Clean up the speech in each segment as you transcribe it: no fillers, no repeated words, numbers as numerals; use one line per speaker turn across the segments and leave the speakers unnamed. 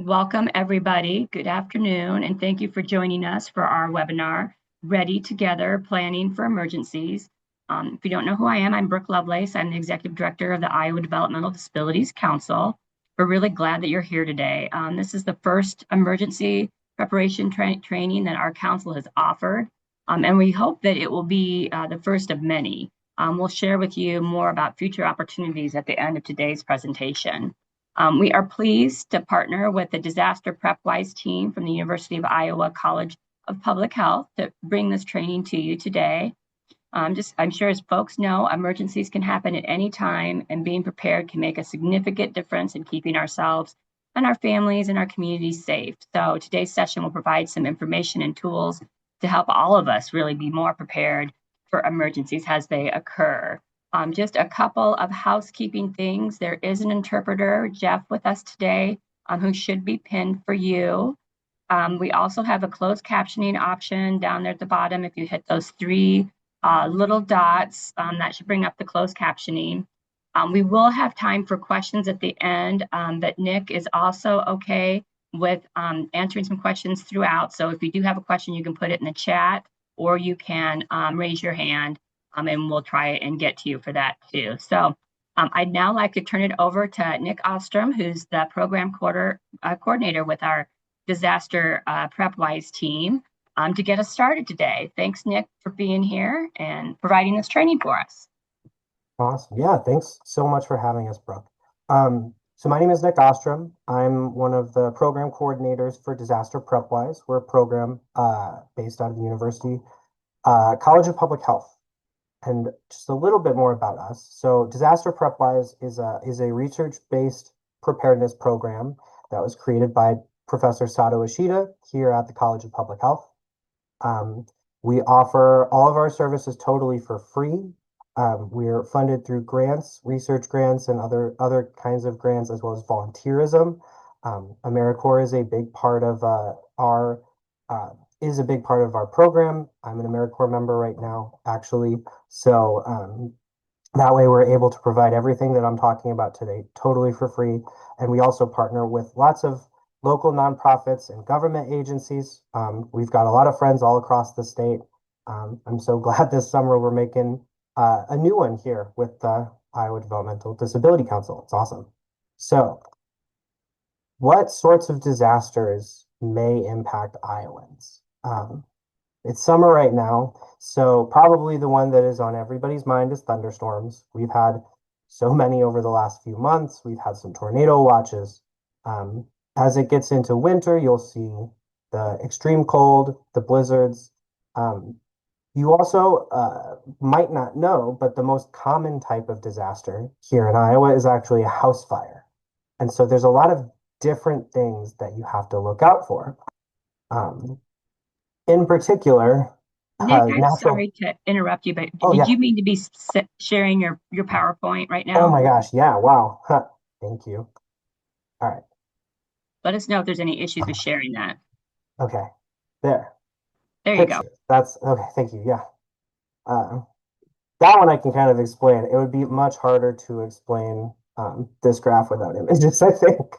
Welcome, everybody. Good afternoon, and thank you for joining us for our webinar, Ready Together, Planning for Emergencies. If you don't know who I am, I'm Brooke Lovelace. I'm the Executive Director of the Iowa Developmental Disabilities Council. We're really glad that you're here today. This is the first emergency preparation training that our council has offered, and we hope that it will be the first of many. We'll share with you more about future opportunities at the end of today's presentation. We are pleased to partner with the Disaster PrepWise team from the University of Iowa College of Public Health to bring this training to you today. I'm sure as folks know, emergencies can happen at any time, and being prepared can make a significant difference in keeping ourselves and our families and our communities safe. So today's session will provide some information and tools to help all of us really be more prepared for emergencies as they occur. Just a couple of housekeeping things. There is an interpreter, Jeff, with us today, who should be pinned for you. We also have a closed captioning option down there at the bottom. If you hit those three little dots, that should bring up the closed captioning. We will have time for questions at the end, but Nick is also okay with answering some questions throughout. So if you do have a question, you can put it in the chat, or you can raise your hand, and we'll try and get to you for that too. So I'd now like to turn it over to Nick Ostrom, who's the program coordinator with our Disaster PrepWise team, to get us started today. Thanks, Nick, for being here and providing this training for us.
Awesome. Yeah, thanks so much for having us, Brooke. So my name is Nick Ostrom. I'm one of the program coordinators for Disaster PrepWise. We're a program based out of the University College of Public Health. And just a little bit more about us. So Disaster PrepWise is a research-based preparedness program that was created by Professor Sato Ishida here at the College of Public Health. We offer all of our services totally for free. We're funded through grants, research grants, and other kinds of grants, as well as volunteerism. AmeriCorps is a big part of our program. I'm an AmeriCorps member right now, actually. So that way we're able to provide everything that I'm talking about today totally for free. And we also partner with lots of local nonprofits and government agencies. We've got a lot of friends all across the state. I'm so glad this summer we're making a new one here with the Iowa Developmental Disability Council. It's awesome. So, what sorts of disasters may impact Iowans? It's summer right now, so probably the one that is on everybody's mind is thunderstorms. We've had so many over the last few months. We've had some tornado watches. As it gets into winter, you'll see the extreme cold, the blizzards. You also might not know, but the most common type of disaster here in Iowa is actually a house fire. And so there's a lot of different things that you have to look out for. In particular,
Nick, I'm
natural.
sorry to interrupt you, but
Oh,
did
yeah.
you mean to be sharing your PowerPoint right
Oh,
now?
my gosh. Yeah. Wow. Thank you. All right.
Let us know if there's any issues with sharing that.
Okay. There.
There you go.
Picture. That's okay. Thank you. Yeah. Uh, that one I can kind of explain. It would be much harder to explain this graph without images, I think.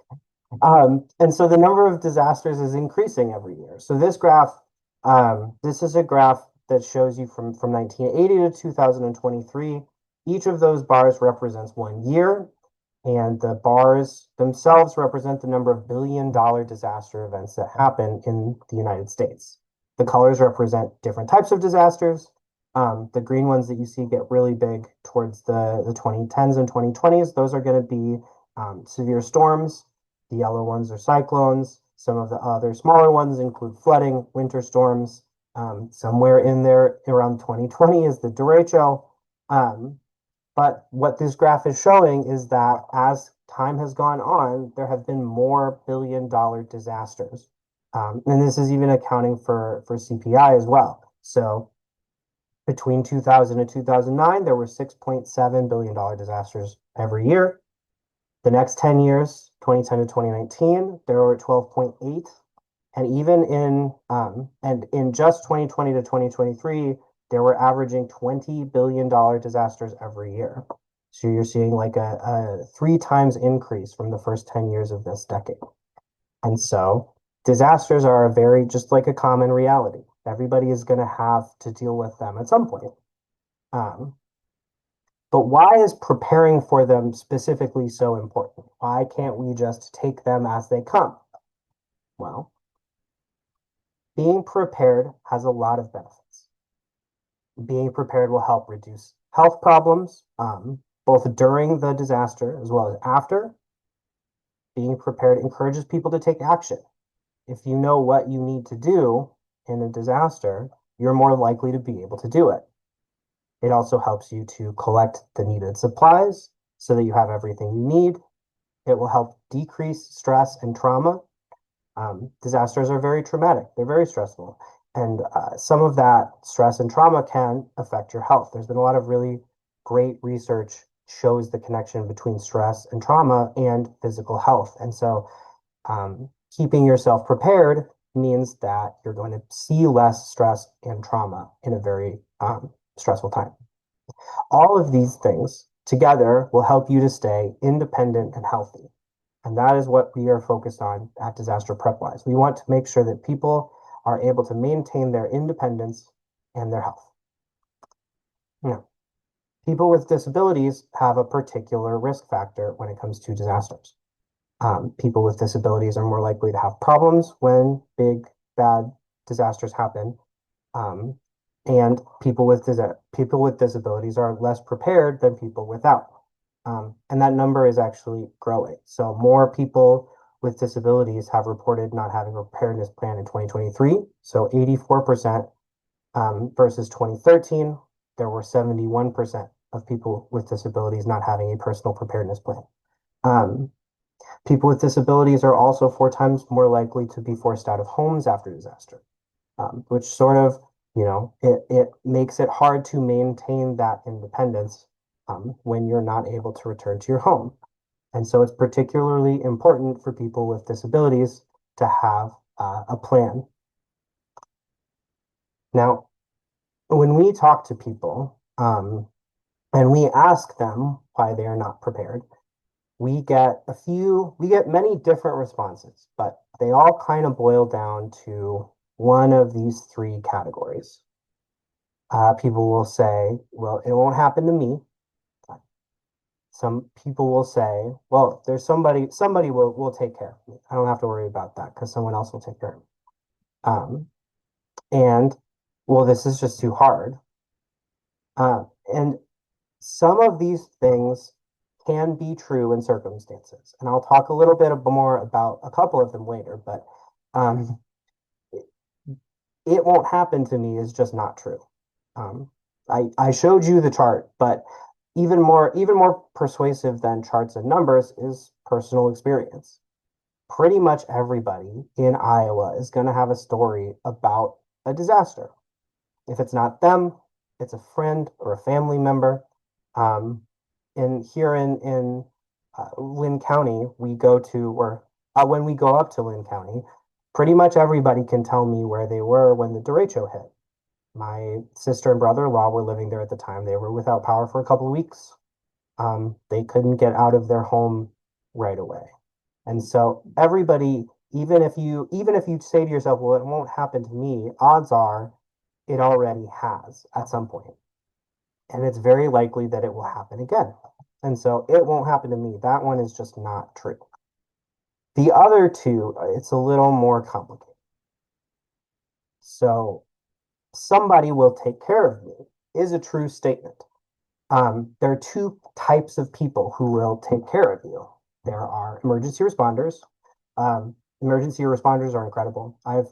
And so the number of disasters is increasing every year. So this graph, this is a graph that shows you from 1980 to 2023. Each of those bars represents 1 year, and the bars themselves represent the number of billion-dollar disaster events that happen in the United States. The colors represent different types of disasters. The green ones that you see get really big towards the 2010s and 2020s. Those are going to be severe storms. The yellow ones are cyclones. Some of the other smaller ones include flooding, winter storms. Somewhere in there around 2020 is the derecho. But what this graph is showing is that as time has gone on, there have been more billion-dollar disasters. And this is even accounting for CPI as well. So between 2000 and 2009, there were $6.7 billion disasters every year. The next 10 years, 2010 to 2019, there were 12.8. And even in just 2020 to 2023, they were averaging $20 billion disasters every year. So you're seeing like a 3 times increase from the first 10 years of this decade. And so disasters are a very, just like a common reality. Everybody is going to have to deal with them at some point. Um, but why is preparing for them specifically so important? Why can't we just take them as they come? Well, being prepared has a lot of benefits. Being prepared will help reduce health problems, both during the disaster as well as after. Being prepared encourages people to take action. If you know what you need to do in a disaster, you're more likely to be able to do it. It also helps you to collect the needed supplies so that you have everything you need. It will help decrease stress and trauma. Disasters are very traumatic, they're very stressful. And some of that stress and trauma can affect your health. There's been a lot of really great research shows the connection between stress and trauma and physical health. And so keeping yourself prepared means that you're going to see less stress and trauma in a very stressful time. All of these things together will help you to stay independent and healthy. And that is what we are focused on at Disaster Prepwise. We want to make sure that people are able to maintain their independence and their health. Now, people with disabilities have a particular risk factor when it comes to disasters. People with disabilities are more likely to have problems when big, bad disasters happen. Um, and people with disabilities are less prepared than people without. And that number is actually growing. So more people with disabilities have reported not having a preparedness plan in 2023. So 84% versus 2013, there were 71% of people with disabilities not having a personal preparedness plan. Um, People with disabilities are also 4 times more likely to be forced out of homes after disaster, which sort of, it makes it hard to maintain that independence when you're not able to return to your home. And so it's particularly important for people with disabilities to have a plan. Now, when we talk to people and we ask them why they are not prepared, we get many different responses, but they all kind of boil down to one of these three categories. People will say, well, it won't happen to me. Some people will say, well, there's somebody will take care of me. I don't have to worry about that because someone else will take care of me. Um, and well, this is just too hard. And some of these things can be true in circumstances. And I'll talk a little bit more about a couple of them later, but um, it won't happen to me is just not true. Um, I showed you the chart, but even more persuasive than charts and numbers is personal experience. Pretty much everybody in Iowa is going to have a story about a disaster. If it's not them, it's a friend or a family member. Um, and here in Lynn County, we go to, or when we go up to Lynn County, pretty much everybody can tell me where they were when the derecho hit. My sister and brother-in-law were living there at the time. They were without power for a couple of weeks. They couldn't get out of their home right away. And so everybody, even if you say to yourself, well, it won't happen to me, odds are it already has at some point. And it's very likely that it will happen again. And so it won't happen to me. That one is just not true. The other two, it's a little more complicated. So somebody will take care of me is a true statement. There are two types of people who will take care of you. There are emergency responders. Emergency responders are incredible. I've,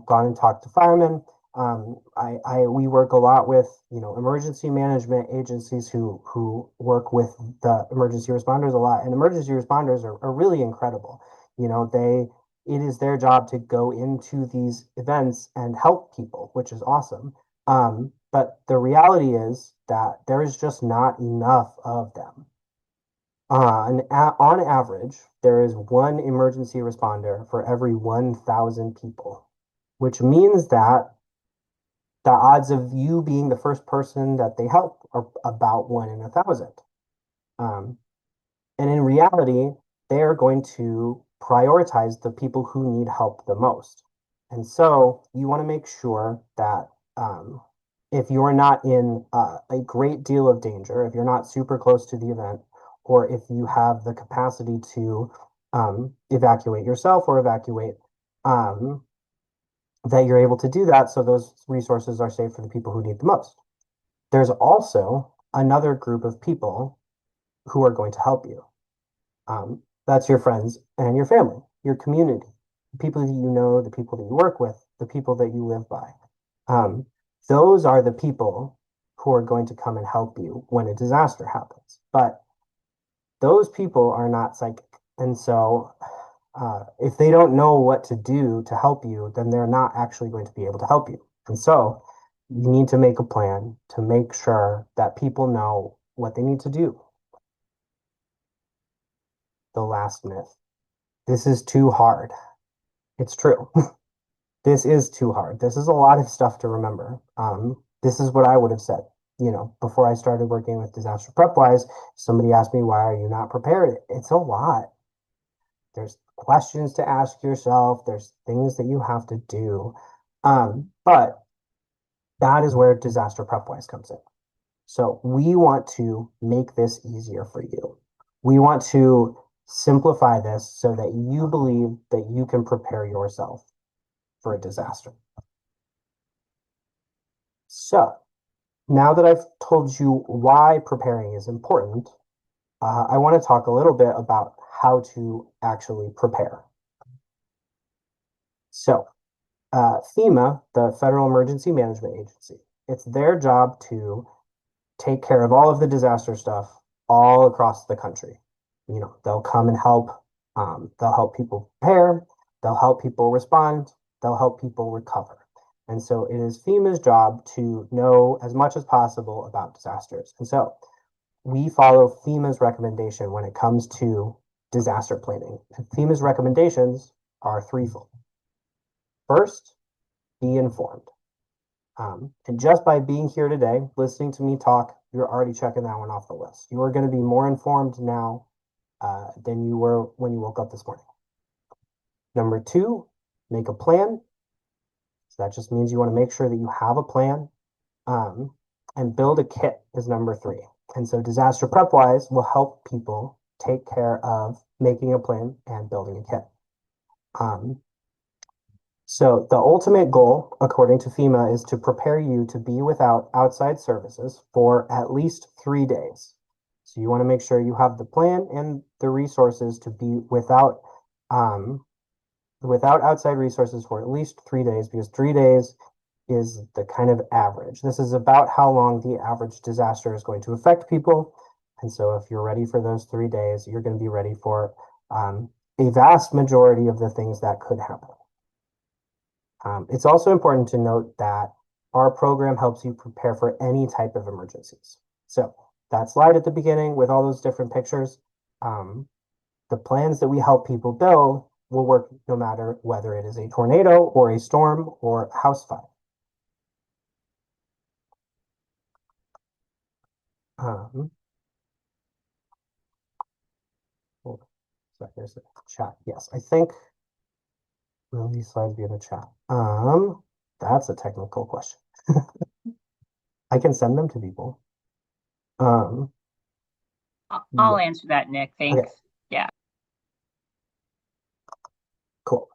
gone and talked to firemen. We work a lot with, emergency management agencies who work with the emergency responders a lot, and emergency responders are really incredible. It is their job to go into these events and help people, which is awesome. But the reality is that there is just not enough of them. On average, there is one emergency responder for every 1,000 people, which means that the odds of you being the first person that they help are about 1 in 1,000. Um, and in reality, they are going to prioritize the people who need help the most. And so you want to make sure that if you're not in a great deal of danger, if you're not super close to the event, or if you have the capacity to evacuate yourself or evacuate, um, that you're able to do that so those resources are safe for the people who need the most. There's also another group of people who are going to help you. That's your friends and your family, your community, the people that you know, the people that you work with, the people that you live by. Um, those are the people who are going to come and help you when a disaster happens. But those people are not psychic. And so if they don't know what to do to help you, then they're not actually going to be able to help you. And so you need to make a plan to make sure that people know what they need to do. The last myth. This is too hard. It's true. This is too hard. This is a lot of stuff to remember. This is what I would have said, before I started working with Disaster Prep Wise. Somebody asked me, why are you not prepared? It's a lot. There's questions to ask yourself. There's things that you have to do. But that is where Disaster Prep Wise comes in. So we want to make this easier for you. We want to simplify this so that you believe that you can prepare yourself for a disaster. So now that I've told you why preparing is important, I want to talk a little bit about how to actually prepare. So FEMA, the Federal Emergency Management Agency, it's their job to take care of all of the disaster stuff all across the country. They'll come and help. They'll help people prepare. They'll help people respond. They'll help people recover. And so it is FEMA's job to know as much as possible about disasters. And so we follow FEMA's recommendation when it comes to disaster planning. And FEMA's recommendations are threefold. First, be informed. And just by being here today, listening to me talk, you're already checking that one off the list. You are going to be more informed now than you were when you woke up this morning. Number two, make a plan. So that just means you want to make sure that you have a plan. And build a kit is number three. And so Disaster Prep Wise will help people take care of making a plan and building a kit. So the ultimate goal, according to FEMA, is to prepare you to be without outside services for at least 3 days. So you want to make sure you have the plan and the resources to be without outside resources for at least 3 days, because 3 days is the kind of average. This is about how long the average disaster is going to affect people. And so if you're ready for those 3 days, you're going to be ready for a vast majority of the things that could happen. It's also important to note that our program helps you prepare for any type of emergencies. So that slide at the beginning with all those different pictures, the plans that we help people build will work no matter whether it is a tornado or a storm or a house fire. So there's a chat. Yes, I think will these slides be in the chat? That's a technical question. I can send them to people.
I'll
Yeah.
answer that, Nick.
Okay,
Thanks. Yeah.
cool.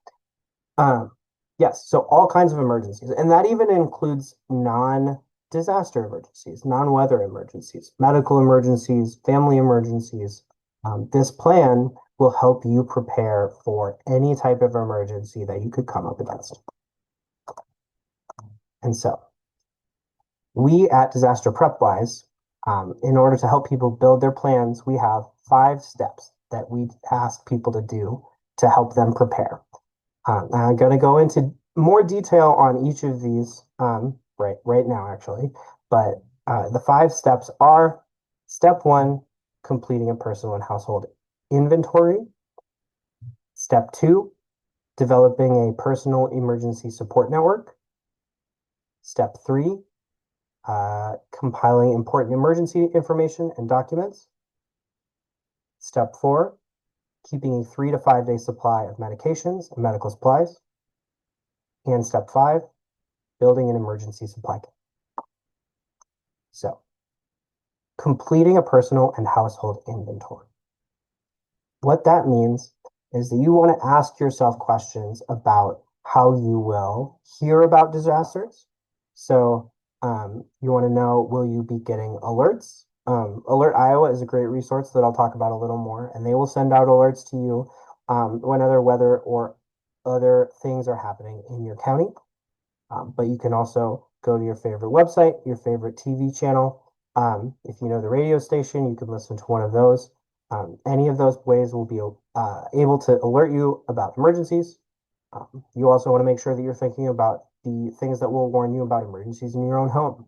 Yes, so all kinds of emergencies, and that even includes non-disaster emergencies, non-weather emergencies, medical emergencies, family emergencies. This plan will help you prepare for any type of emergency that you could come up against. And so we at Disaster Prep Wise, in order to help people build their plans, we have 5 steps that we ask people to do to help them prepare. I'm going to go into more detail on each of these right now, actually. But the 5 steps are: step 1, completing a personal and household inventory. Step 2, developing a personal emergency support network. Step 3, compiling important emergency information and documents. Step 4, keeping a 3 to 5 day supply of medications and medical supplies. And step 5, building an emergency supply kit. So, completing a personal and household inventory. What that means is that you want to ask yourself questions about how you will hear about disasters. So you want to know, will you be getting alerts? Alert Iowa is a great resource that I'll talk about a little more, and they will send out alerts to you when other weather or other things are happening in your county. But you can also go to your favorite website, your favorite TV channel. If you know the radio station, you can listen to one of those. Any of those ways will be able to alert you about emergencies. You also want to make sure that you're thinking about the things that will warn you about emergencies in your own home.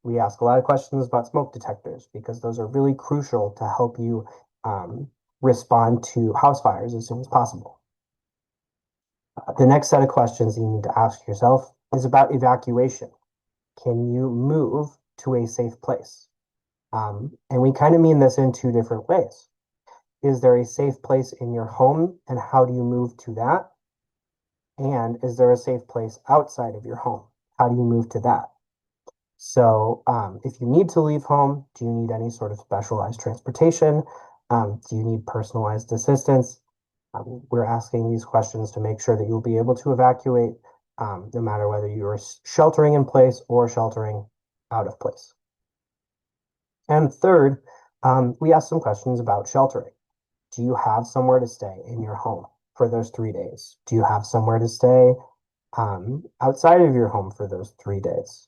We ask a lot of questions about smoke detectors because those are really crucial to help you respond to house fires as soon as possible. The next set of questions you need to ask yourself is about evacuation. Can you move to a safe place? And we kind of mean this in two different ways. Is there a safe place in your home, and how do you move to that? And is there a safe place outside of your home? How do you move to that? So if you need to leave home, do you need any sort of specialized transportation? Do you need personalized assistance? We're asking these questions to make sure that you'll be able to evacuate no matter whether you are sheltering in place or sheltering out of place. And third, we ask some questions about sheltering. Do you have somewhere to stay in your home for those 3 days? Do you have somewhere to stay outside of your home for those 3 days?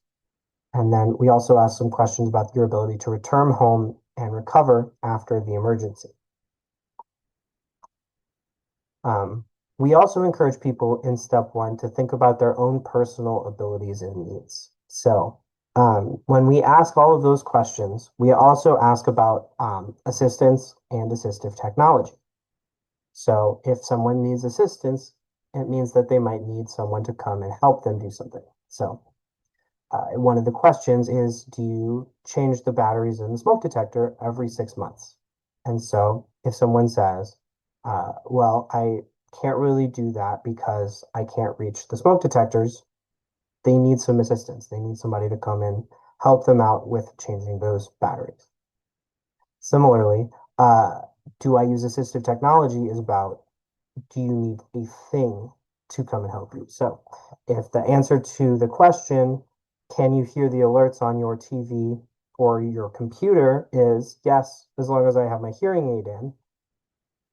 And then we also ask some questions about your ability to return home and recover after the emergency. We also encourage people in step 1 to think about their own personal abilities and needs. So when we ask all of those questions, we also ask about assistance and assistive technology. So if someone needs assistance, it means that they might need someone to come and help them do something. So one of the questions is, do you change the batteries in the smoke detector every 6 months? And so if someone says, well, I can't really do that because I can't reach the smoke detectors, they need some assistance. They need somebody to come and help them out with changing those batteries. Similarly, do I use assistive technology is about, do you need a thing to come and help you? So if the answer to the question, can you hear the alerts on your TV or your computer is yes, as long as I have my hearing aid in,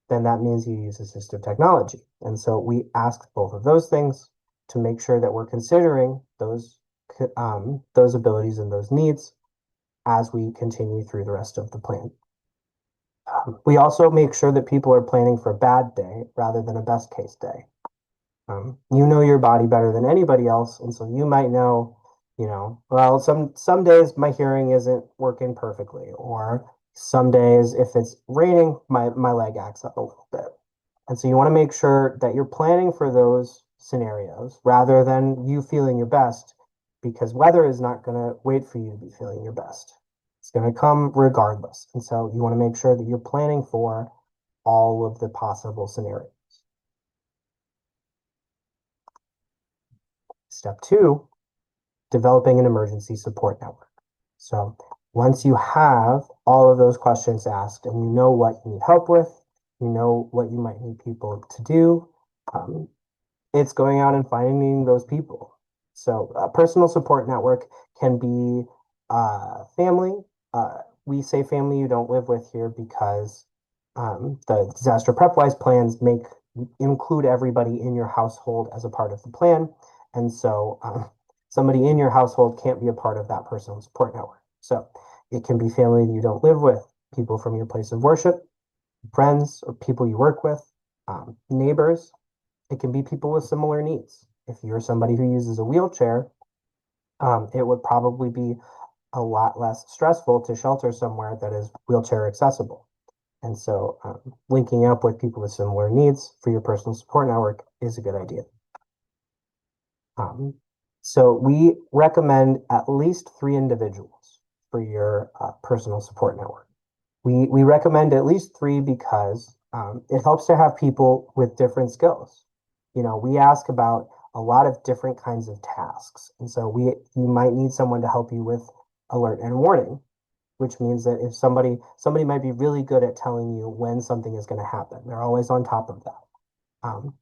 then that means you use assistive technology. And so we ask both of those things to make sure that we're considering those abilities and those needs as we continue through the rest of the plan. We also make sure that people are planning for a bad day rather than a best case day. You know your body better than anybody else, and so you might know, well, some days my hearing isn't working perfectly, or some days if it's raining, my leg acts up a little bit. And so you want to make sure that you're planning for those scenarios rather than you feeling your best, because weather is not going to wait for you to be feeling your best. It's going to come regardless. And so you want to make sure that you're planning for all of the possible scenarios. Step 2, developing an emergency support network. So once you have all of those questions asked and you know what you need help with, you know what you might need people to do, it's going out and finding those people. So a personal support network can be family. We say family you don't live with here because the disaster prep wise plans include everybody in your household as a part of the plan. And so somebody in your household can't be a part of that personal support network. So it can be family that you don't live with, people from your place of worship, friends or people you work with, neighbors. It can be people with similar needs. If you're somebody who uses a wheelchair, it would probably be a lot less stressful to shelter somewhere that is wheelchair accessible. And so linking up with people with similar needs for your personal support network is a good idea. So we recommend at least 3 individuals for your personal support network. We recommend at least 3 because It helps to have people with different skills. We ask about a lot of different kinds of tasks. And so you might need someone to help you with alert and warning, which means that if somebody might be really good at telling you when something is going to happen. They're always on top of that.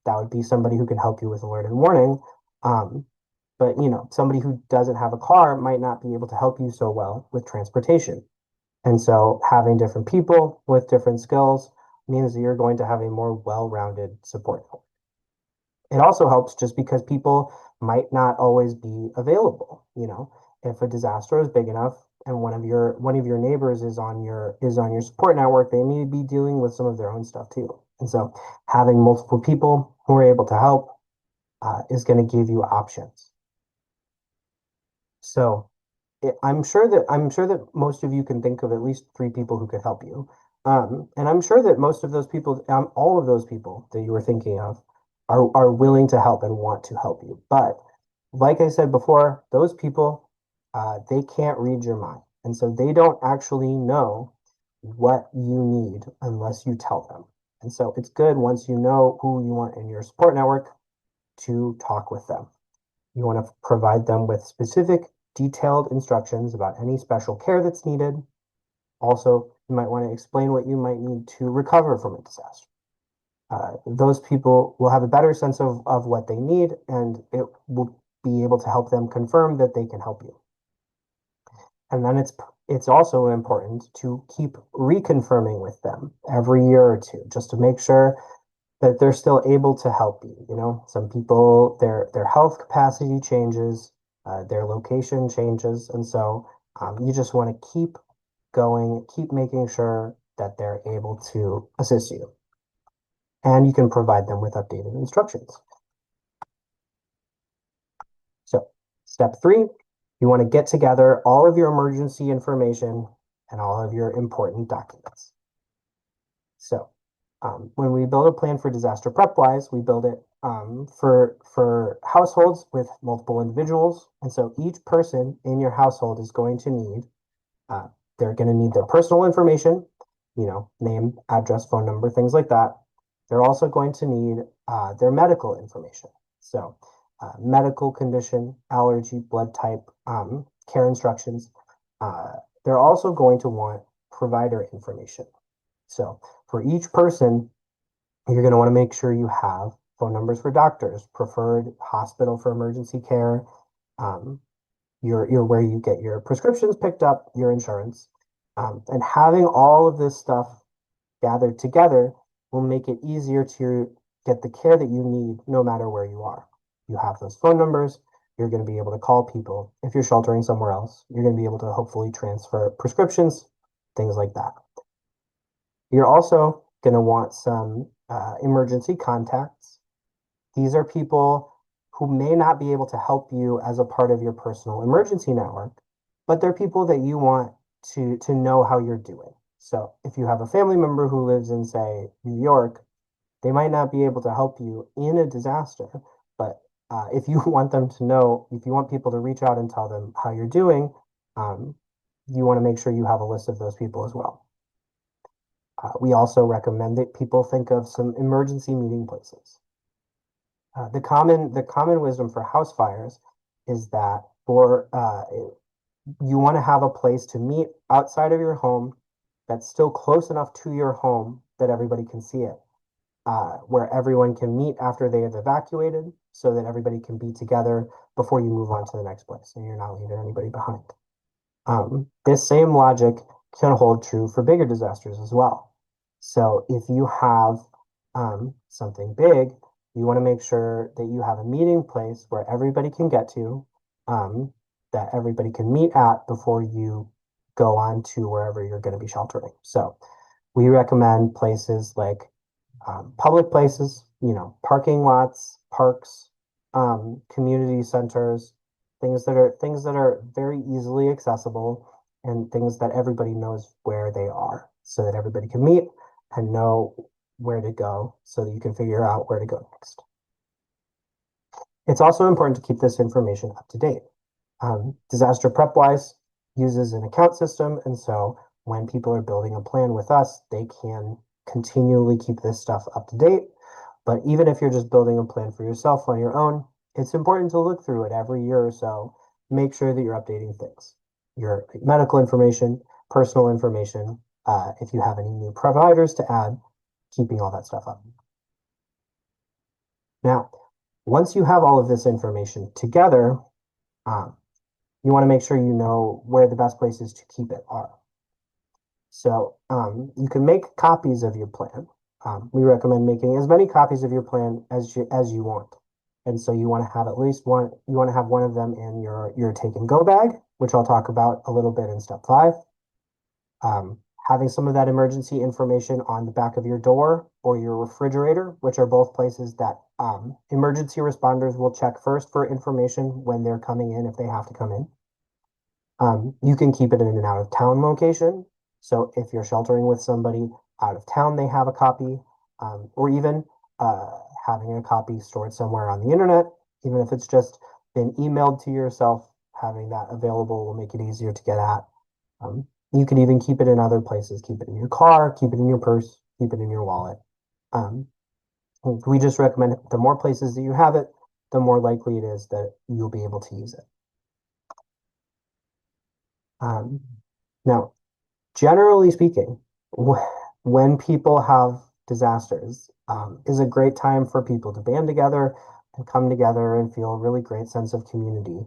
That would be somebody who can help you with alert and warning. Um, but somebody who doesn't have a car might not be able to help you so well with transportation. And so having different people with different skills means that you're going to have a more well-rounded support network. It also helps just because people might not always be available. If a disaster is big enough and one of your neighbors is on your support network, they may be dealing with some of their own stuff too. And so having multiple people who are able to help is going to give you options. So I'm sure that most of you can think of at least three people who could help you. And I'm sure that most of those people, all of those people that you were thinking of, are willing to help and want to help you. But like I said before, those people, they can't read your mind, and so they don't actually know what you need unless you tell them. And so it's good once you know who you want in your support network to talk with them. You want to provide them with specific, detailed instructions about any special care that's needed. Also, you might want to explain what you might need to recover from a disaster. Those people will have a better sense of what they need, and it will be able to help them confirm that they can help you. And then it's also important to keep reconfirming with them every year or two, just to make sure that they're still able to help you. Some people, their health capacity changes, their location changes, and so you just want to keep going, keep making sure that they're able to assist you, and you can provide them with updated instructions. So, step 3, you want to get together all of your emergency information and all of your important documents. So, when we build a plan for disaster prep wise, we build it for households with multiple individuals. And so each person in your household is going to need, uh, they're going to need their personal information, name, address, phone number, things like that. They're also going to need their medical information. So medical condition, allergy, blood type, care instructions. Uh, they're also going to want provider information. So for each person, you're going to want to make sure you have phone numbers for doctors, preferred hospital for emergency care, um, your where you get your prescriptions picked up, your insurance, and having all of this stuff gathered together will make it easier to get the care that you need no matter where you are. You have those phone numbers. You're going to be able to call people. If you're sheltering somewhere else, you're going to be able to hopefully transfer prescriptions, things like that. You're also going to want some emergency contacts. These are people who may not be able to help you as a part of your personal emergency network, but they're people that you want to know how you're doing. So if you have a family member who lives in, say, New York, they might not be able to help you in a disaster, but if you want them to know, if you want people to reach out and tell them how you're doing, um, you want to make sure you have a list of those people as well. We also recommend that people think of some emergency meeting places. The common wisdom for house fires is that you want to have a place to meet outside of your home that's still close enough to your home that everybody can see it, where everyone can meet after they have evacuated, so that everybody can be together before you move on to the next place, and you're not leaving anybody behind. This same logic can hold true for bigger disasters as well. So if you have something big, you want to make sure that you have a meeting place where everybody can get to, that everybody can meet at before you go on to wherever you're going to be sheltering. So we recommend places like public places, parking lots, parks, community centers, things that are very easily accessible, and things that everybody knows where they are, so that everybody can meet and know where to go, so that you can figure out where to go next. It's also important to keep this information up to date. Disaster Prep Wise uses an account system, and so when people are building a plan with us, they can continually keep this stuff up to date. But even if you're just building a plan for yourself on your own, it's important to look through it every year or so. Make sure that you're updating things, your medical information, personal information, if you have any new providers to add, keeping all that stuff up. Now, once you have all of this information together, um, you want to make sure you know where the best places to keep it are. So you can make copies of your plan. We recommend making as many copies of your plan as you want. And so you want to have at least one, you want to have one of them in your take and go bag, which I'll talk about a little bit in step 5. Having some of that emergency information on the back of your door or your refrigerator, which are both places that emergency responders will check first for information when they're coming in if they have to come in. You can keep it in an out of town location. So if you're sheltering with somebody out of town, they have a copy, or even having a copy stored somewhere on the internet, even if it's just been emailed to yourself, having that available will make it easier to get at. You can even keep it in other places, keep it in your car, keep it in your purse, keep it in your wallet. Um, we just recommend the more places that you have it, the more likely it is that you'll be able to use it. Um, Now, generally speaking, when people have disasters, is a great time for people to band together and come together and feel a really great sense of community.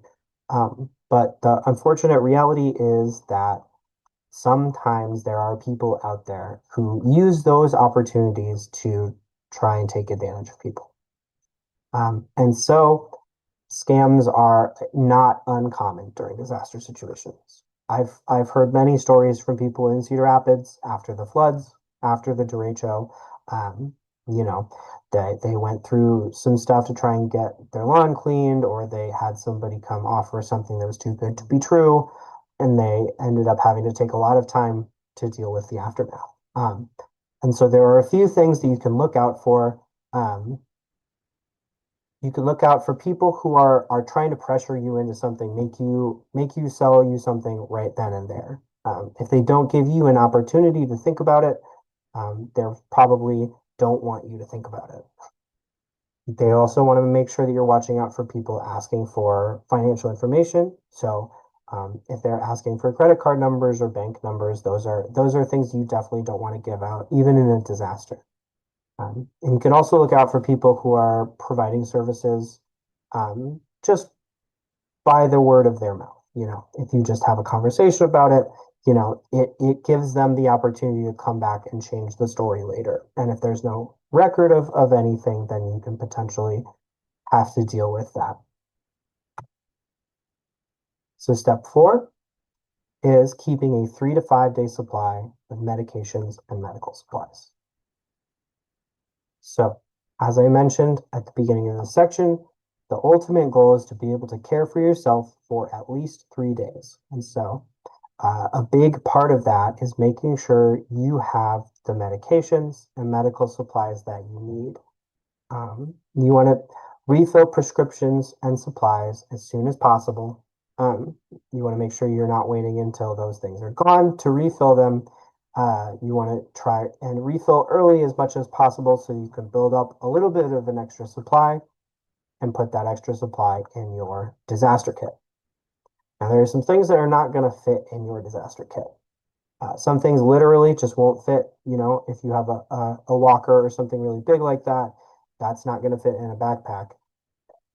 But the unfortunate reality is that sometimes there are people out there who use those opportunities to try and take advantage of people. And so scams are not uncommon during disaster situations. I've heard many stories from people in Cedar Rapids after the floods, after the derecho. Um, you know, they went through some stuff to try and get their lawn cleaned, or they had somebody come offer something that was too good to be true, and they ended up having to take a lot of time to deal with the aftermath. And so there are a few things that you can look out for. Um, you can look out for people who are trying to pressure you into something, make you sell you something right then and there. If they don't give you an opportunity to think about it, they probably don't want you to think about it. They also want to make sure that you're watching out for people asking for financial information. So if they're asking for credit card numbers or bank numbers, those are things you definitely don't want to give out, even in a disaster. And you can also look out for people who are providing services just by the word of their mouth. If you just have a conversation about it, it gives them the opportunity to come back and change the story later. And if there's no record of anything, then you can potentially have to deal with that. So step 4 is keeping a 3 to 5 day supply of medications and medical supplies. So, as I mentioned at the beginning of the section, the ultimate goal is to be able to care for yourself for at least 3 days. And so, a big part of that is making sure you have the medications and medical supplies that you need. You want to refill prescriptions and supplies as soon as possible. You want to make sure you're not waiting until those things are gone to refill them. You want to try and refill early as much as possible so you can build up a little bit of an extra supply and put that extra supply in your disaster kit. Now, there are some things that are not going to fit in your disaster kit. Some things literally just won't fit. If you have a walker or something really big like that, that's not going to fit in a backpack.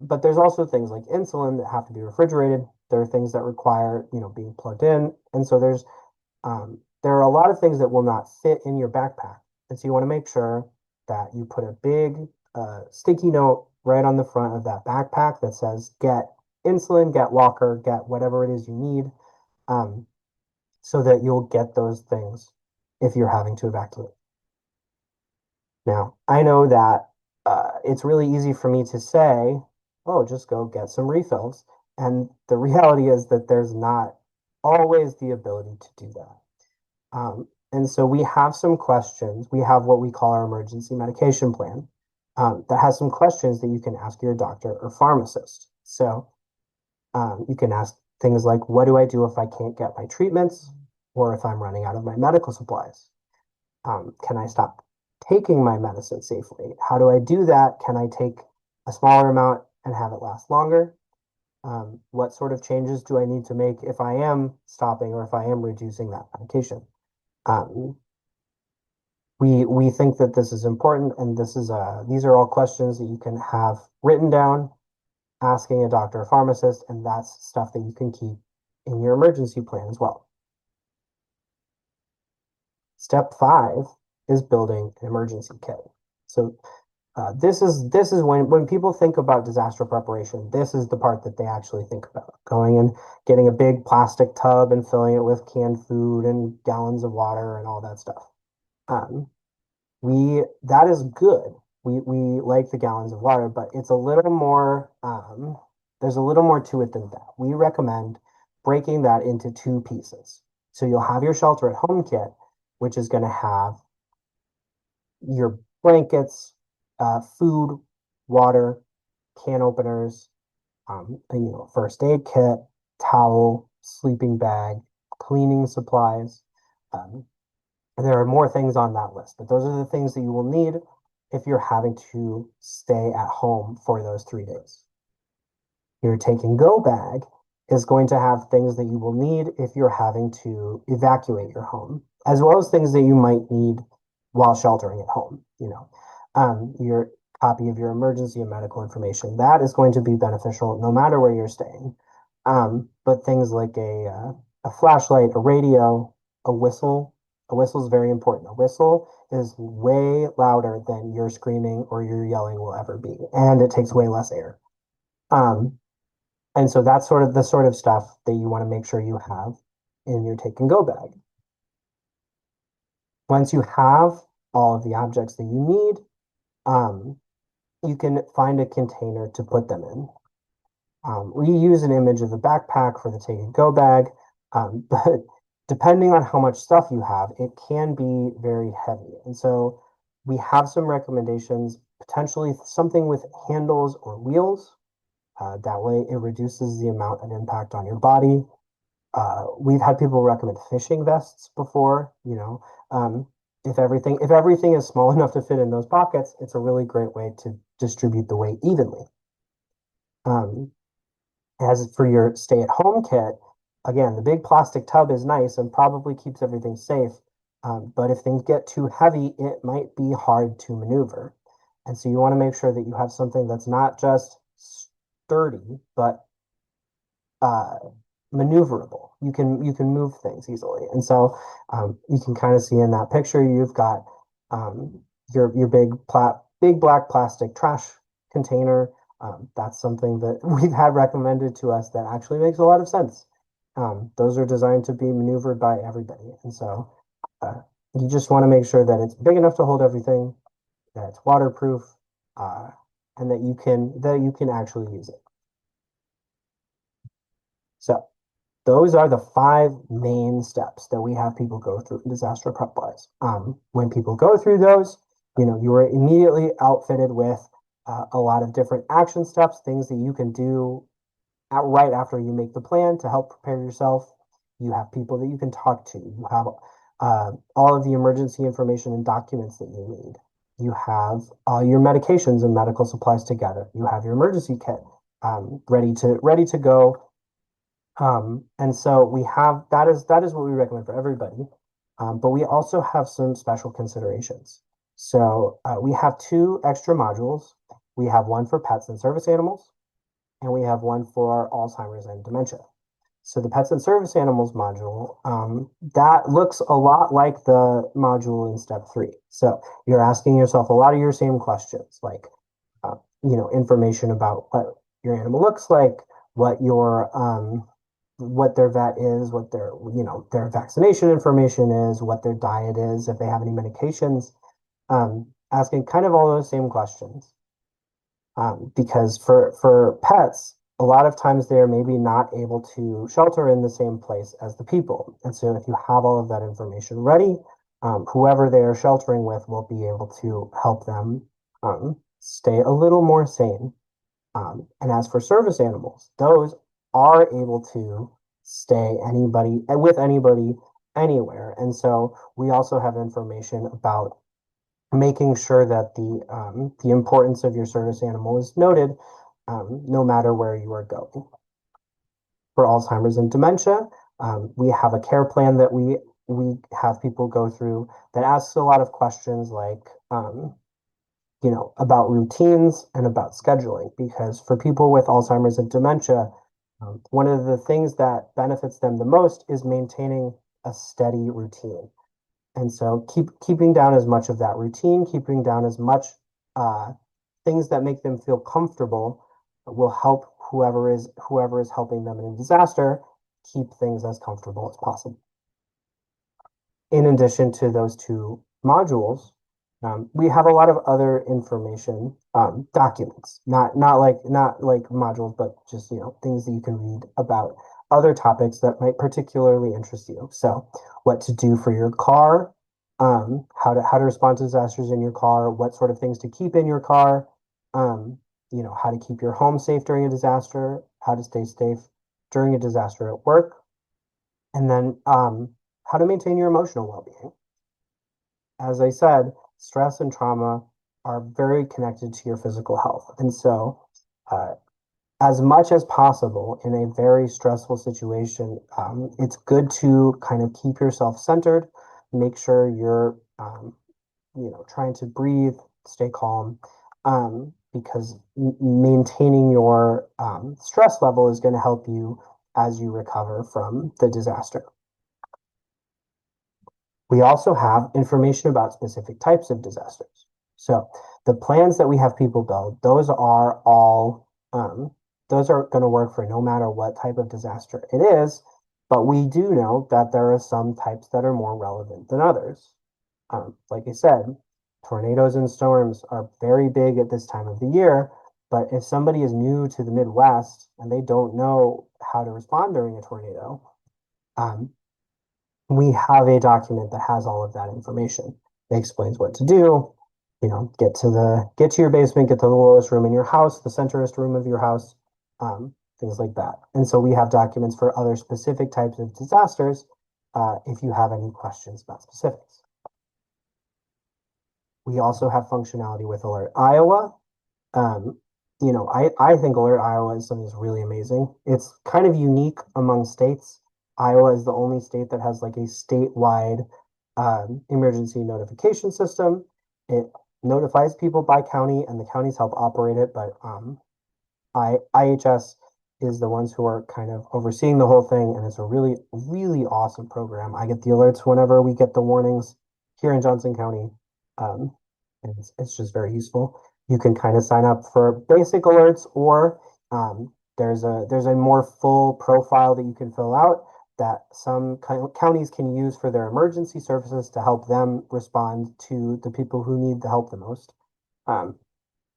But there's also things like insulin that have to be refrigerated. There are things that require, being plugged in. And so there are a lot of things that will not fit in your backpack. And so you want to make sure that you put a big sticky note right on the front of that backpack that says, get insulin, get walker, get whatever it is you need, so that you'll get those things if you're having to evacuate. Now, I know that it's really easy for me to say, oh, just go get some refills. And the reality is that there's not always the ability to do that. And so we have some questions. We have what we call our emergency medication plan that has some questions that you can ask your doctor or pharmacist. So you can ask things like, what do I do if I can't get my treatments or if I'm running out of my medical supplies? Can I stop taking my medicine safely? How do I do that? Can I take a smaller amount and have it last longer? What sort of changes do I need to make if I am stopping or if I am reducing that medication? Um, we think that this is important, and these are all questions that you can have written down, asking a doctor or pharmacist, and that's stuff that you can keep in your emergency plan as well. Step 5 is building an emergency kit. So this is when people think about disaster preparation, this is the part that they actually think about. Going and getting a big plastic tub and filling it with canned food and gallons of water and all that stuff. Um, we that is good. We like the gallons of water, but it's a little more. There's a little more to it than that. We recommend breaking that into two pieces. So you'll have your shelter at home kit, which is going to have your blankets, food, water, can openers, first aid kit, towel, sleeping bag, cleaning supplies. Um, and there are more things on that list, but those are the things that you will need if you're having to stay at home for those 3 days. Your take and go bag is going to have things that you will need if you're having to evacuate your home, as well as things that you might need while sheltering at home. Your copy of your emergency and medical information that is going to be beneficial no matter where you're staying. But things like a flashlight, a radio, a whistle. A whistle is very important. A whistle is way louder than your screaming or your yelling will ever be, and it takes way less air. Um, and so that's sort of the sort of stuff that you want to make sure you have in your take and go bag. Once you have all of the objects that you need, um, you can find a container to put them in. We use an image of a backpack for the take and go bag, but depending on how much stuff you have, it can be very heavy. And so we have some recommendations, potentially something with handles or wheels. That way it reduces the amount of impact on your body. We've had people recommend fishing vests before, if everything is small enough to fit in those pockets, it's a really great way to distribute the weight evenly. Um, as for your stay at home kit, again, the big plastic tub is nice and probably keeps everything safe. But if things get too heavy, it might be hard to maneuver. And so you want to make sure that you have something that's not just sturdy, but uh, maneuverable. You can move things easily, and so you can kind of see in that picture you've got your big black plastic trash container. That's something that we've had recommended to us that actually makes a lot of sense. Those are designed to be maneuvered by everybody, and so uh, you just want to make sure that it's big enough to hold everything, that it's waterproof, uh, and that you can actually use it. So those are the 5 main steps that we have people go through in disaster prep wise. When people go through those, you are immediately outfitted with a lot of different action steps, things that you can do right after you make the plan to help prepare yourself. You have people that you can talk to. You have all of the emergency information and documents that you need. You have all your medications and medical supplies together. You have your emergency kit ready to go, and so we have that is what we recommend for everybody. But we also have some special considerations. So we have 2 extra modules. We have one for pets and service animals, and we have one for Alzheimer's and dementia. So the pets and service animals module, that looks a lot like the module in step 3. So you're asking yourself a lot of your same questions, like, information about what your animal looks like, what your what their vet is, what their vaccination information is, what their diet is, if they have any medications, asking kind of all those same questions. Because for pets, a lot of times they're maybe not able to shelter in the same place as the people. And so if you have all of that information ready, whoever they are sheltering with will be able to help them stay a little more sane. And as for service animals, those are able to stay anybody with anybody anywhere. And so we also have information about making sure that the importance of your service animal is noted, no matter where you are going. For Alzheimer's and dementia, we have a care plan that we have people go through that asks a lot of questions like, about routines and about scheduling. Because for people with Alzheimer's and dementia, one of the things that benefits them the most is maintaining a steady routine. And so keeping down as much of that routine, keeping down as much uh, things that make them feel comfortable will help whoever is helping them in a disaster keep things as comfortable as possible. In addition to those two modules, we have a lot of other information documents, not like modules, but just things that you can read about other topics that might particularly interest you. So, what to do for your car, how to respond to disasters in your car, what sort of things to keep in your car, how to keep your home safe during a disaster, how to stay safe during a disaster at work, and then how to maintain your emotional well-being. As I said, stress and trauma are very connected to your physical health. And so, uh, as much as possible in a very stressful situation, it's good to kind of keep yourself centered, make sure you're, trying to breathe, stay calm, because maintaining your stress level is going to help you as you recover from the disaster. We also have information about specific types of disasters. So the plans that we have people build, those are going to work for no matter what type of disaster it is. But we do know that there are some types that are more relevant than others. Like I said, tornadoes and storms are very big at this time of the year. But if somebody is new to the Midwest and they don't know how to respond during a tornado, um, we have a document that has all of that information. It explains what to do. Get to your basement, get to the lowest room in your house, the centerest room of your house, things like that. And so we have documents for other specific types of disasters if you have any questions about specifics. We also have functionality with Alert Iowa. Um, I think Alert Iowa is something that's really amazing. It's kind of unique among states. Iowa is the only state that has like a statewide emergency notification system. It notifies people by county, and the counties help operate it, but IHS is the ones who are kind of overseeing the whole thing, and it's a really, really awesome program. I get the alerts whenever we get the warnings here in Johnson County, um, and it's just very useful. You can kind of sign up for basic alerts, or there's a more full profile that you can fill out that some counties can use for their emergency services to help them respond to the people who need the help the most. Um,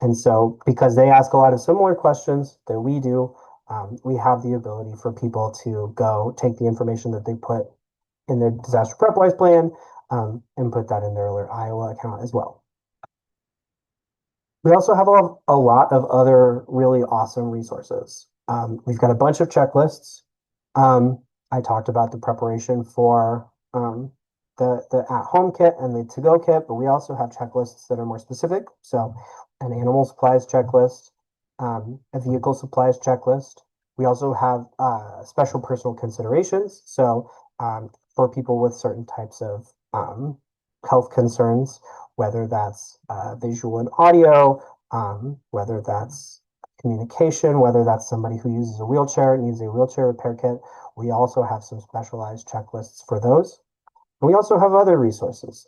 and so, because they ask a lot of similar questions that we do, we have the ability for people to go take the information that they put in their disaster prep wise plan and put that in their Alert Iowa account as well. We also have a lot of other really awesome resources. We've got a bunch of checklists. I talked about the preparation for the at-home kit and the to-go kit, but we also have checklists that are more specific. So an animal supplies checklist, a vehicle supplies checklist. We also have special personal considerations. So for people with certain types of health concerns, whether that's visual and audio, whether that's communication, whether that's somebody who uses a wheelchair, needs a wheelchair repair kit. We also have some specialized checklists for those. And we also have other resources.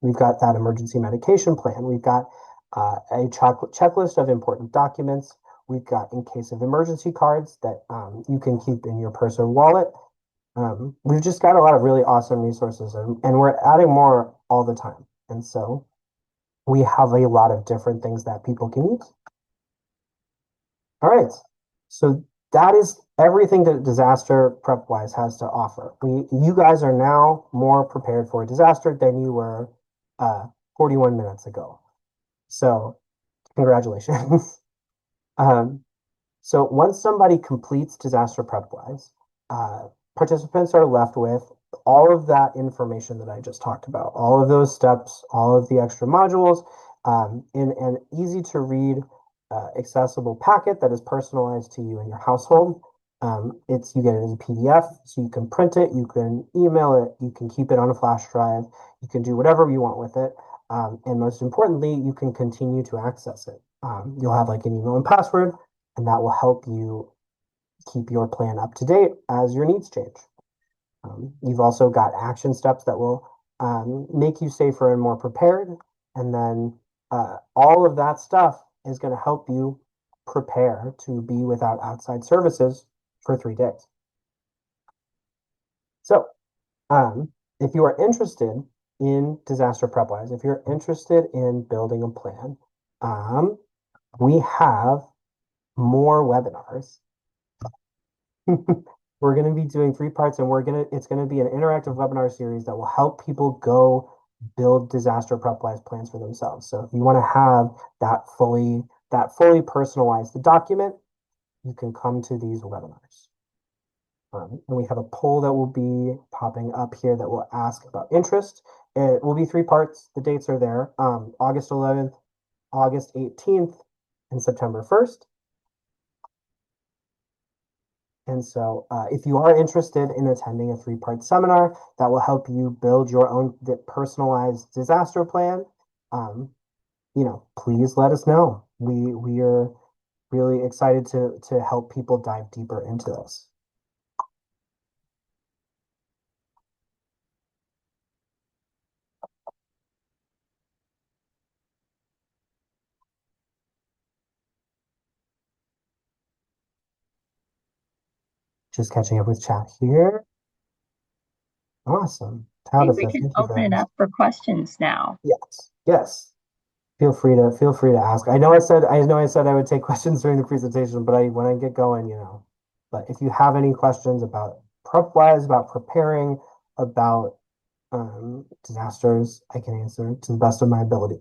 We've got that emergency medication plan. We've got a checklist of important documents. We've got in case of emergency cards that you can keep in your purse or wallet. We've just got a lot of really awesome resources, and we're adding more all the time. And so we have a lot of different things that people can use. All right. So that is everything that disaster prep wise has to offer. You guys are now more prepared for a disaster than you were 41 minutes ago. So congratulations. um, so once somebody completes disaster prep wise, participants are left with all of that information that I just talked about, all of those steps, all of the extra modules, in an easy to read, accessible packet that is personalized to you and your household. It's you get it as a PDF, so you can print it, you can email it, you can keep it on a flash drive, you can do whatever you want with it, and most importantly, you can continue to access it. You'll have like an email and password, and that will help you keep your plan up to date as your needs change. You've also got action steps that will make you safer and more prepared. And then all of that stuff is going to help you prepare to be without outside services for 3 days. So, if you are interested in disaster prep wise, if you're interested in building a plan, we have more webinars. We're going to be doing 3 parts, and it's going to be an interactive webinar series that will help people go build disaster prep wise plans for themselves. So if you want to have that fully personalized document, you can come to these webinars. And we have a poll that will be popping up here that will ask about interest. It will be 3 parts. The dates are there. August 11th, August 18th, and September 1st. And so if you are interested in attending a 3-part seminar that will help you build your own personalized disaster plan, please let us know. We are really excited to help people dive deeper into this. Just catching up with chat here. Awesome.
I think we
Tabitha,
can
thank you for
open it
that.
up for questions now.
Yes, yes. Feel free to ask. I know I said I would take questions during the presentation, but when I get going, But if you have any questions about prep wise, about preparing, about disasters, I can answer to the best of my ability.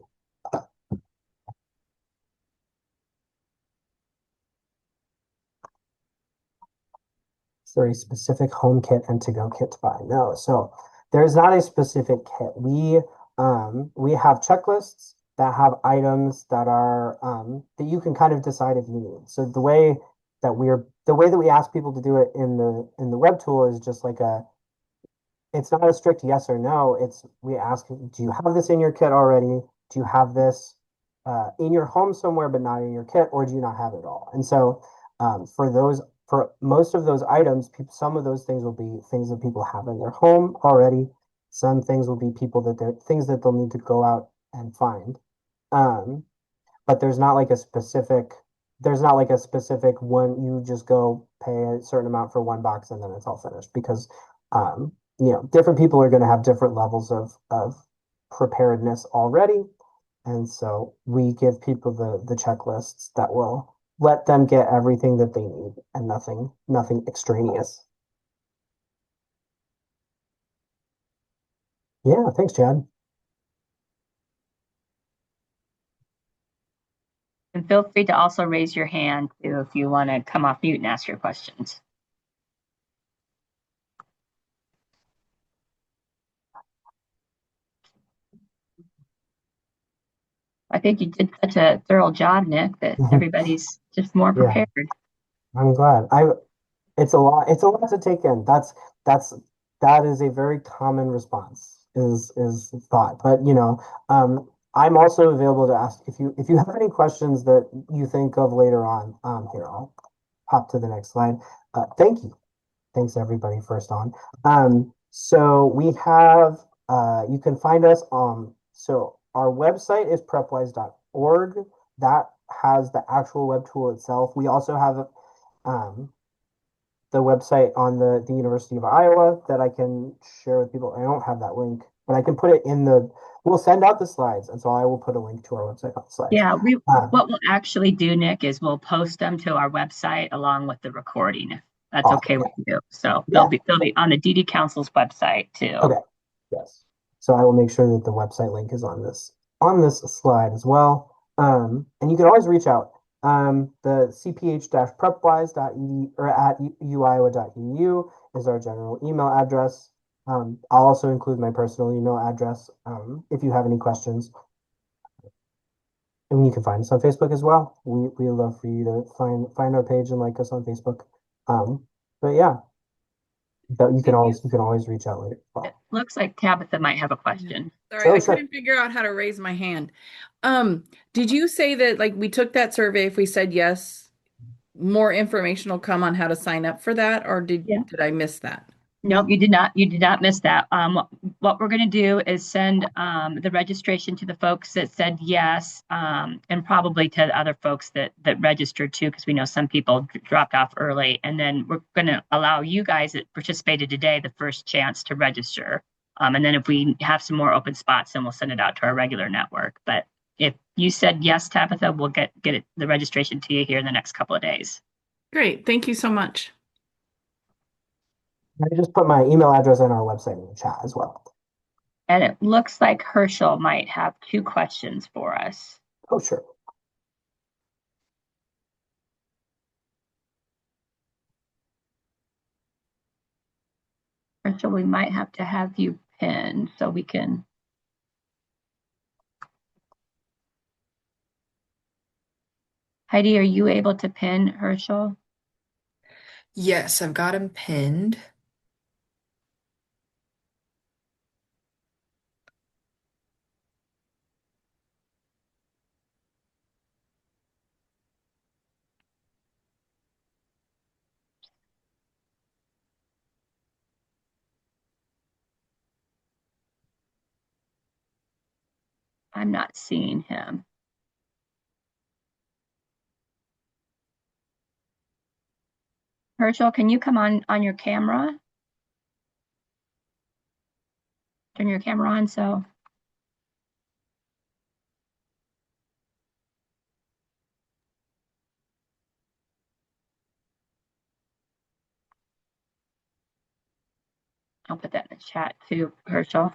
Is there a specific home kit and to-go kit to buy? No. So there's not a specific kit. We have checklists that have items that are that you can kind of decide if you need. So the way that we ask people to do it in the web tool is just like it's not a strict yes or no. It's we ask, do you have this in your kit already? Do you have this in your home somewhere but not in your kit, or do you not have it all? And so for most of those items, some of those things will be things that people have in their home already. Some things will be things that they'll need to go out and find. Um, but there's not like a specific one. You just go pay a certain amount for one box and then it's all finished, because different people are going to have different levels of preparedness already. And so we give people the checklists that will let them get everything that they need and nothing extraneous. Yeah, thanks, Chad.
And feel free to also raise your hand too if you want to come off mute and ask your questions. I think you did such a thorough job, Nick, that everybody's just more
Yeah,
prepared.
I'm glad. It's a lot to take in. That's that is a very common response, is thought. But I'm also available to ask if you have any questions that you think of later on. Here, I'll hop to the next slide. Thank you. Thanks everybody first on. So we have you can find us so our website is prepwise.org. That has the actual web tool itself. We also have um the website on the University of Iowa that I can share with people. I don't have that link, but I can put it we'll send out the slides. And so I will put a link to our website on the slides.
Yeah,
Um,
what we'll actually do, Nick, is we'll post them to our website along with the recording, if that's
awesome.
okay with you. So
Yeah.
they'll be on the DD Council's website too.
Okay. Yes. So I will make sure that the website link is on this slide as well. And you can always reach out. The cph-prepwise.edu or at uiowa.edu is our general email address. I'll also include my personal email address if you have any questions. And you can find us on Facebook as well. We love for you to find our page and like us on Facebook. But yeah, that
Did you?
you can always reach out later as
It
well.
looks like Tabitha might have a
Yeah.
question.
Sorry,
Oh,
I
sure.
couldn't figure out how to raise my hand. Did you say that like we took that survey, if we said yes, more information will come on how to sign up for that, or
Yeah.
did I miss that?
Nope, you did not. You did not miss that. What we're going to do is send the registration to the folks that said yes, and probably to the other folks that registered too, because we know some people dropped off early. And then we're going to allow you guys that participated today the first chance to register. And then if we have some more open spots, then we'll send it out to our regular network. But if you said yes, Tabitha, we'll the registration to you here in the next couple of days.
Great. Thank you so much.
I just put my email address and our website in the chat as well.
And it looks like Herschel might have two questions for us.
Oh, sure.
Herschel, we might have to have you pinned so we can. Heidi, are you able to pin Herschel?
Yes, I've got him pinned.
I'm not seeing him. Herschel, can you come on your camera? Turn your camera on so. I'll put that in the chat too, Herschel.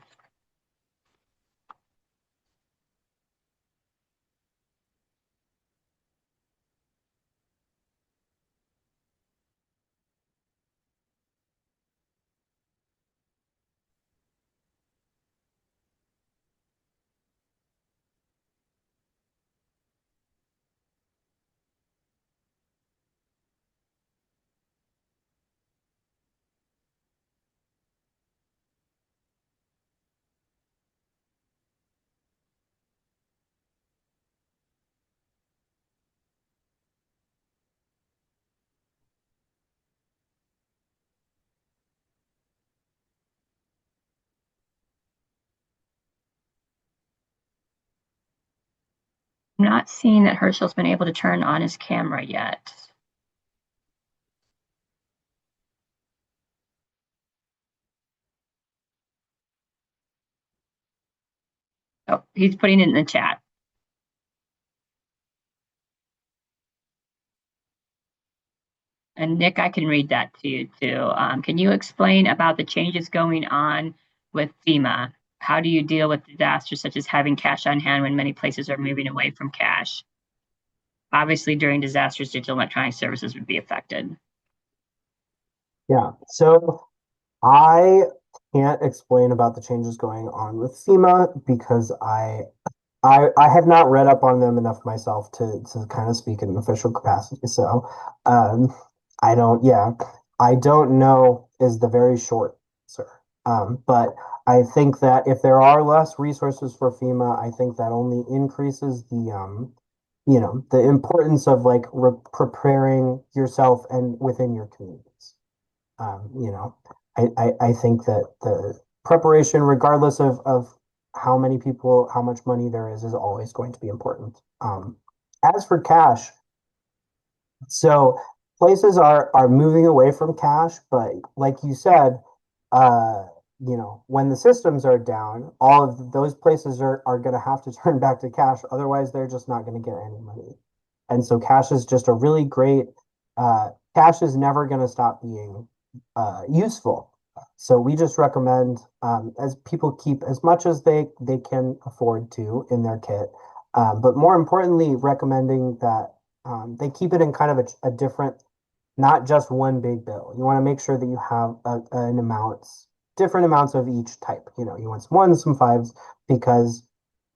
I'm not seeing that Herschel's been able to turn on his camera yet. Oh, he's putting it in the chat. And Nick, I can read that to you too. Can you explain about the changes going on with FEMA? How do you deal with disasters such as having cash on hand when many places are moving away from cash? Obviously, during disasters, digital electronic services would be affected.
Yeah. So I can't explain about the changes going on with FEMA because I have not read up on them enough myself to kind of speak in an official capacity. So um, I don't, yeah, I don't know is the very short answer. But I think that if there are less resources for FEMA, I think that only increases the importance of like preparing yourself and within your communities. You know, I think that the preparation, regardless of how many people, how much money there is always going to be important. As for cash, so places are moving away from cash, but like you said, uh, when the systems are down, all of those places are going to have to turn back to cash. Otherwise, they're just not going to get any money. And so cash is just a really great, cash is never going to stop being useful. So we just recommend as people keep as much as they can afford to in their kit, but more importantly, recommending that they keep it in kind of a different, not just one big bill. You want to make sure that you have an amount different amounts of each type. You know, you want some ones, some fives, because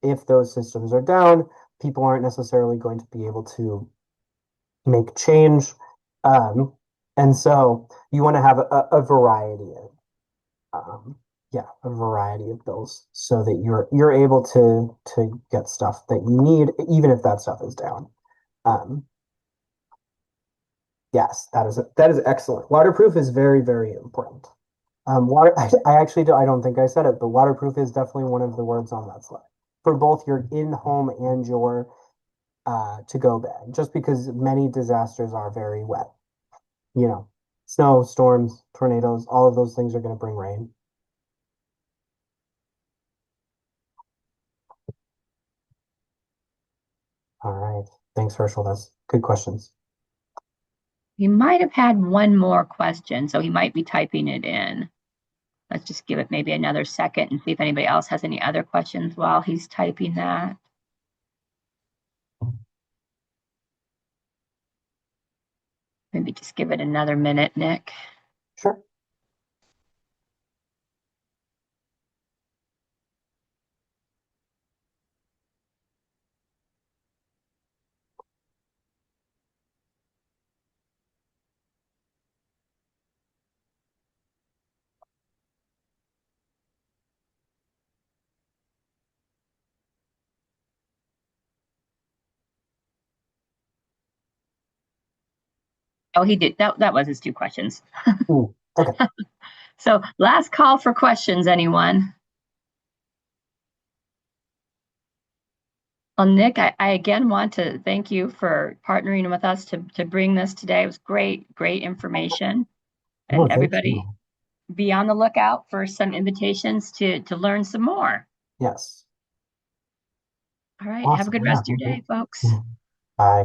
if those systems are down, people aren't necessarily going to be able to make change. Um, and so you want to have a variety of, yeah, a variety of bills so that you're able to get stuff that you need, even if that stuff is down. Um, yes, that is excellent. Waterproof is very, very important. Water, I actually I don't think I said it, but waterproof is definitely one of the words on that slide for both your in-home and your to-go bag, just because many disasters are very wet. You know, snow, storms, tornadoes, all of those things are going to bring rain. All right. Thanks, Herschel. That's good questions.
He might have had one more question, so he might be typing it in. Let's just give it maybe another second and see if anybody else has any other questions while he's typing that. Maybe just give it another minute, Nick.
Sure.
Oh, he did. That was his two questions.
Okay.
So last call for questions, anyone? Well, Nick, I again want to thank you for partnering with us to bring this today. It was great, great information.
Well,
And
thank
everybody
you.
be on the lookout for some invitations to learn some more.
Yes.
All right. Have a
Awesome.
good
Yeah.
rest of your day, folks.
Bye.